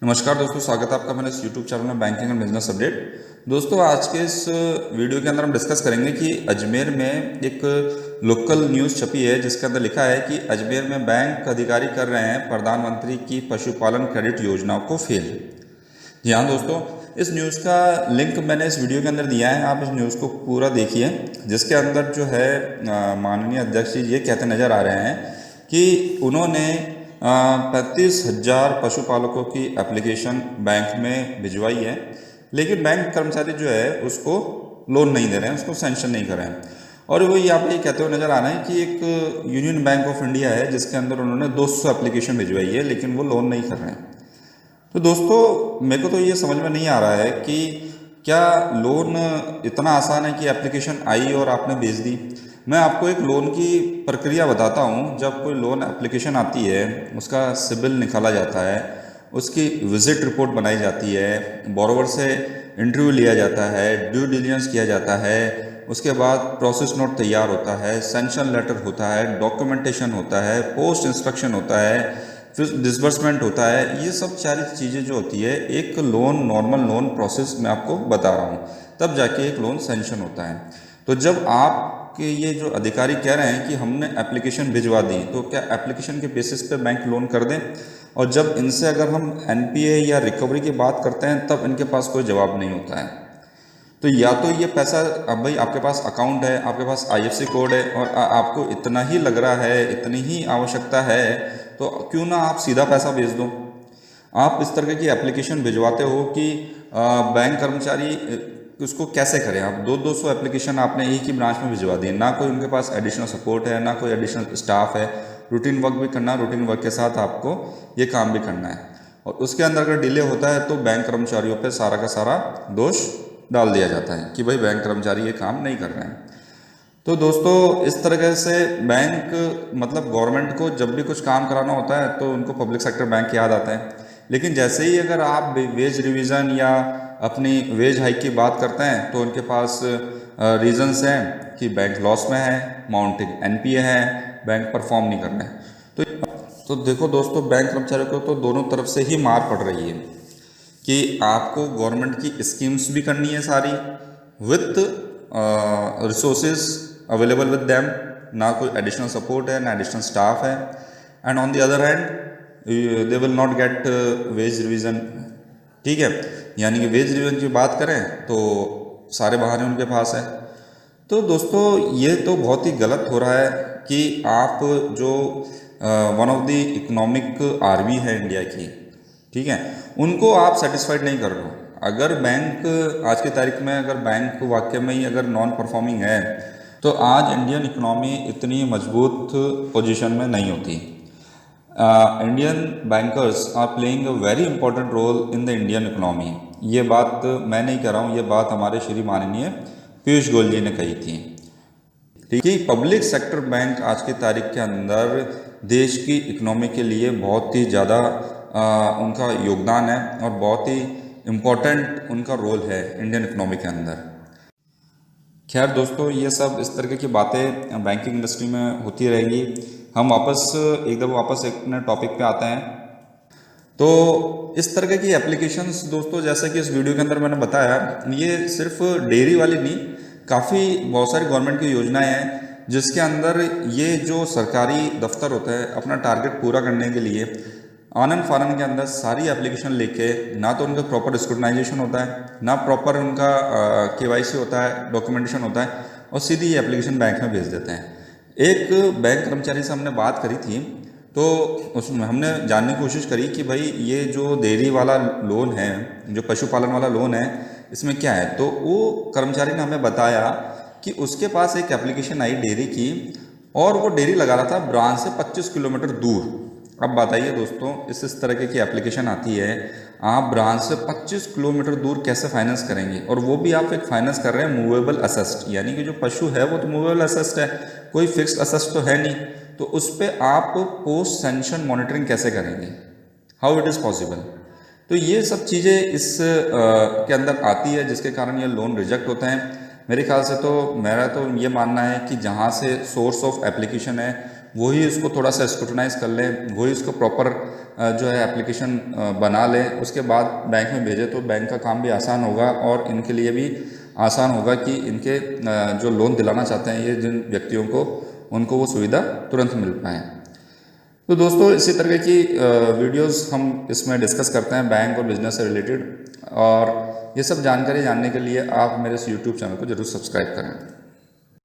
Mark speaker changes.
Speaker 1: नमस्कार दोस्तों, स्वागत है आपका मेरे इस यूट्यूब चैनल में बैंकिंग एंड बिजनेस अपडेट। दोस्तों, आज के इस वीडियो के अंदर हम डिस्कस करेंगे कि अजमेर में एक लोकल न्यूज़ छपी है जिसके अंदर लिखा है कि अजमेर में बैंक अधिकारी कर रहे हैं प्रधानमंत्री की पशुपालन क्रेडिट योजना को फेल। जी हाँ दोस्तों, इस न्यूज़ का लिंक मैंने इस वीडियो के अंदर दिया है, आप इस न्यूज़ को पूरा देखिए। जिसके अंदर जो है माननीय अध्यक्ष जी ये कहते नज़र आ रहे हैं कि उन्होंने 35,000 पशुपालकों की एप्लीकेशन बैंक में भिजवाई है, लेकिन बैंक कर्मचारी जो है उसको लोन नहीं दे रहे हैं, उसको सैंक्शन नहीं कर रहे हैं। और वो यहाँ पे कहते हुए नज़र आ रहे हैं कि एक यूनियन बैंक ऑफ इंडिया है जिसके अंदर उन्होंने 200 एप्लीकेशन भिजवाई है, लेकिन वो लोन नहीं कर रहे हैं। तो दोस्तों, मेरे को तो ये समझ में नहीं आ रहा है कि क्या लोन इतना आसान है कि एप्लीकेशन आई और आपने भेज दी। मैं आपको एक लोन की प्रक्रिया बताता हूँ। जब कोई लोन एप्लीकेशन आती है, उसका सिबिल निकाला जाता है, उसकी विजिट रिपोर्ट बनाई जाती है, बोरोवर से इंटरव्यू लिया जाता है, ड्यू डिलिजेंस किया जाता है, उसके बाद प्रोसेस नोट तैयार होता है, सैंक्शन लेटर होता है, डॉक्यूमेंटेशन होता है, पोस्ट इंस्ट्रक्शन होता है, फिर डिसबर्समेंट होता है। ये सब सारी चीज़ें जो होती है एक लोन, नॉर्मल लोन प्रोसेस मैं आपको बता रहा हूँ, तब जाके एक लोन सैंक्शन होता है। तो जब आपके ये जो अधिकारी कह रहे हैं कि हमने एप्लीकेशन भिजवा दी, तो क्या एप्लीकेशन के बेसिस पे बैंक लोन कर दें? और जब इनसे अगर हम एनपीए या रिकवरी की बात करते हैं तब इनके पास कोई जवाब नहीं होता है। तो या तो ये पैसा, अब भाई आपके पास अकाउंट है, आपके पास आईएफएससी कोड है और आपको इतना ही लग रहा है, इतनी ही आवश्यकता है, तो क्यों ना आप सीधा पैसा भेज दो। आप इस तरह की एप्लीकेशन भिजवाते हो कि बैंक कर्मचारी उसको कैसे करें। आप 200 एप्लीकेशन आपने एक ही ब्रांच में भिजवा दी, ना कोई उनके पास एडिशनल सपोर्ट है, ना कोई एडिशनल स्टाफ है। रूटीन वर्क भी करना, रूटीन वर्क के साथ आपको ये काम भी करना है, और उसके अंदर अगर डिले होता है तो बैंक कर्मचारियों पर सारा का सारा दोष डाल दिया जाता है कि भाई बैंक कर्मचारी ये काम नहीं कर रहे हैं। तो दोस्तों, इस तरह से बैंक, मतलब गवर्नमेंट को जब भी कुछ काम कराना होता है तो उनको पब्लिक सेक्टर बैंक याद आता है, लेकिन जैसे ही अगर आप वेज रिवीजन या अपनी वेज हाइक की बात करते हैं तो उनके पास रीजंस हैं कि बैंक लॉस में है, माउंटिंग एनपीए है, बैंक परफॉर्म नहीं कर रहे हैं। तो देखो दोस्तों, बैंक कर्मचारियों को तो दोनों तरफ से ही मार पड़ रही है कि आपको गवर्नमेंट की स्कीम्स भी करनी है सारी, with resources available with them, ना कोई एडिशनल सपोर्ट है, ना एडिशनल स्टाफ है, and on the other hand they will not gate veg revision. ठीक है, यानी कि वेज रिवीजन की बात करें तो सारे बहाने उनके पास है। तो दोस्तों, ये तो बहुत ही गलत हो रहा है कि आप जो one of the economic army है इंडिया की, ठीक है, उनको आप सेटिस्फाइड नहीं कर रहे हो। अगर बैंक आज की तारीख में, अगर बैंक वाकई में ही अगर नॉन परफॉर्मिंग है तो आज इंडियन इकोनॉमी इतनी मजबूत पोजीशन में नहीं होती। Indian bankers are playing a very important role in the Indian economy. ये बात मैं नहीं कह रहा हूँ, ये बात हमारे श्री माननीय पीयूष गोयल जी ने कही थी। ठीक है, पब्लिक सेक्टर बैंक आज की तारीख के अंदर देश की इकोनॉमी के लिए बहुत ही ज़्यादा उनका योगदान है और बहुत ही इम्पोर्टेंट उनका रोल है इंडियन इकोनॉमी के अंदर। खैर दोस्तों, ये सब इस तरह की बातें बैंकिंग इंडस्ट्री में होती रहेगी। हम वापस एक नए टॉपिक पे आते हैं। तो इस तरह की एप्लीकेशंस दोस्तों, जैसा कि इस वीडियो के अंदर मैंने बताया, ये सिर्फ डेयरी वाली नहीं, काफ़ी बहुत सारी गवर्नमेंट की योजनाएं हैं जिसके अंदर ये जो सरकारी दफ्तर होता है अपना टारगेट पूरा करने के लिए आनन फानन के अंदर सारी एप्लीकेशन लेके, ना तो उनका प्रॉपर स्क्रूटनाइजेशन होता है, ना प्रॉपर उनका केवाईसी होता है, डॉक्यूमेंटेशन होता है, और सीधी ये एप्लीकेशन बैंक में भेज देते हैं। एक बैंक कर्मचारी से हमने बात करी थी, तो उसमें हमने जानने की कोशिश करी कि भाई ये जो डेयरी वाला लोन है, जो पशुपालन वाला लोन है, इसमें क्या है। तो वो कर्मचारी ने हमें बताया कि उसके पास एक एप्लीकेशन आई डेयरी की, और वो डेयरी लगा रहा था ब्रांच से 25 किलोमीटर दूर। अब बताइए दोस्तों, इस तरह की एप्लीकेशन आती है, आप ब्रांच से 25 किलोमीटर दूर कैसे फाइनेंस करेंगे, और वो भी आप एक फाइनेंस कर रहे हैं मूवेबल असेस्ट, यानी कि जो पशु है वो तो मूवेबल असेस्ट है, कोई फिक्स्ड असेस्ट तो है नहीं। तो उस पर आप पोस्ट सैंक्शन मॉनिटरिंग कैसे करेंगे, हाउ इट इज़ पॉसिबल। तो ये सब चीज़ें इस के अंदर आती है, जिसके कारण ये लोन रिजेक्ट होते हैं। मेरे ख्याल से तो मेरा तो ये मानना है कि जहाँ से सोर्स ऑफ एप्लीकेशन है वही इसको थोड़ा सा स्क्रूटनाइज कर लें, वही इसको प्रॉपर जो है एप्लीकेशन बना लें, उसके बाद बैंक में भेजें तो बैंक का काम भी आसान होगा और इनके लिए भी आसान होगा कि इनके जो लोन दिलाना चाहते हैं ये जिन व्यक्तियों को, उनको वो सुविधा तुरंत मिल पाए। तो दोस्तों इसी तरह की वीडियोस हम इसमें डिस्कस करते हैं बैंक और बिजनेस से रिलेटेड, और ये सब जानकारी जानने के लिए आप मेरे इस यूट्यूब चैनल को जरूर सब्सक्राइब करें।